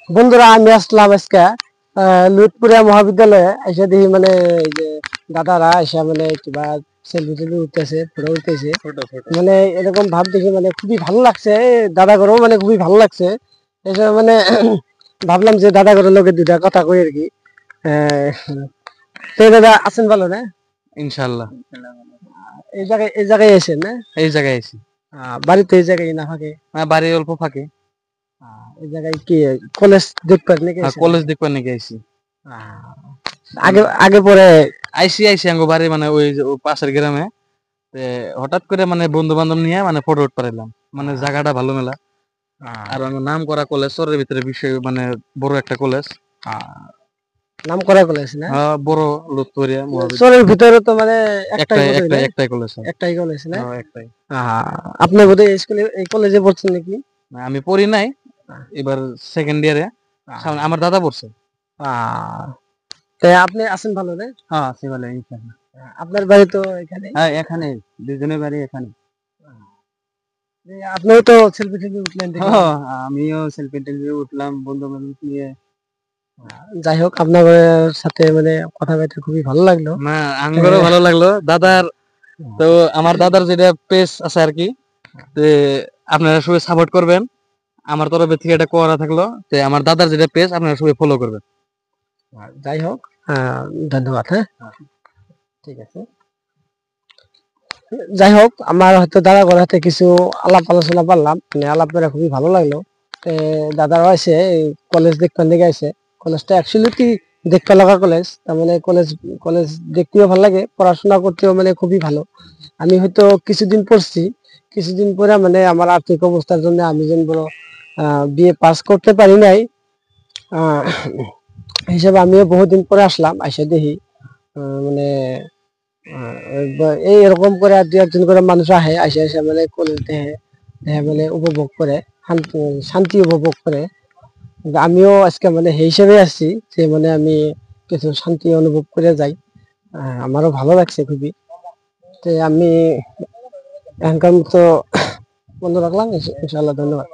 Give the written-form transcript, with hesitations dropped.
বন্ধুরা আমি আসলাম আজকে লুৎপুরিয়া মহাবিদ্যালয়ে এসে দেখি মানে এই যে দাদারা এসে মানে কিবা সেলফি টেলফি উঠতেছে, ফটো উঠতেছে। মানে এরকম ভাব দেখে মানে খুবই ভালো লাগছে। দাদাগরও মানে খুবই ভালো লাগছে। এসে মানে ভাবলাম যে দাদাগরের লোকের দুটা কথা কই আর কি। তো দাদা আছেন ভালো না? ইনশাআল্লাহ। এই জায়গায় এসেন না? এই জায়গায় আছি। বাড়িতে এই জায়গায় না ফাঁকে? বাড়ি অল্প ফাঁকে। এই জায়গায় কি কলেজ দেখবেন নাকি এসেন? কলেজ দেখবার নাকি আইছি। আগে আগে পরে আইছি আঙ্গো বাড়ি মানে ওই যে পাশের গ্রামে। হঠাৎ করে মানে বন্ধু বান্ধব নিয়ে মানে ফটো উঠ পারিলাম। মানে জায়গাটা ভালো মেলা। আর আমার নাম করা কলেজ শহরের ভিতরে বিষয় মানে বড় একটা কলেজ। নাম করা কলেজ না? বড় লুৎপুরিয়া শহরের ভিতরে তো মানে একটাই কলেজ। একটাই কলেজ না? একটাই। আপনি বোধহয় এই স্কুলে এই কলেজে পড়ছেন নাকি? আমি পড়ি নাই, এবার সেকেন্ড ইয়ারে। সামনে আমার দাদা পড়ছে। তাই আপনি আছেন ভালো না? হ্যাঁ আছি ভালো ইনশাআল্লাহ। আপনার বাড়ি তো এখানে? হ্যাঁ এখানে দুজনের বাড়ি এখানে। আপনিও তো সেলফি টেলফি উঠলেন দেখি। আমিও সেলফি টেলফি উঠলাম বন্ধু বান্ধব নিয়ে। যাই হোক আপনার সাথে মানে কথা বলতে খুবই ভালো লাগলো। না আঙ্গরও ভালো লাগলো দাদার। তো আমার দাদার যেটা পেজ আছে আর কি, তো আপনারা সবাই সাপোর্ট করবেন। আমার তরফ থেকে এটা করা থাকলো, তো আমার দাদার যেটা পেজ আপনারা সবাই ফলো করবেন। যাই হোক ধন্যবাদ। হ্যাঁ ঠিক আছে। যাই হোক আমার হয়তো দাদা ঘর হাতে কিছু আলাপ আলোচনা পারলাম, মানে আলাপ করে খুবই ভালো লাগলো। দাদারা আছে কলেজ দেখতে দিকে আছে। কলেজটা অ্যাকচুয়ালি কি দেখতে লাগা কলেজ, তার মানে কলেজ কলেজ দেখতেও ভালো লাগে, পড়াশোনা করতেও মানে খুবই ভালো। আমি হয়তো কিছুদিন পড়ছি, কিছুদিন পরে মানে আমার আর্থিক অবস্থার জন্য আমি যেন বড় বিএ পাস করতে পারি নাই। আহ হিসেবে আমিও বহুদিন পরে আসলাম, আইসা দেখি মানে এই এরকম করে আর দু একজন করে মানুষ আহে, আইসা আইসা মানে কলেজ দেখে দেখে মানে উপভোগ করে, শান্তি উপভোগ করে। কিন্তু আমিও আজকে মানে সেই হিসেবে আসছি যে মানে আমি কিছু শান্তি অনুভব করে যাই। আমারও ভালো লাগছে খুবই। তো আমি এখনকার মতো বন্ধ রাখলাম। ইনশাআল্লাহ ধন্যবাদ।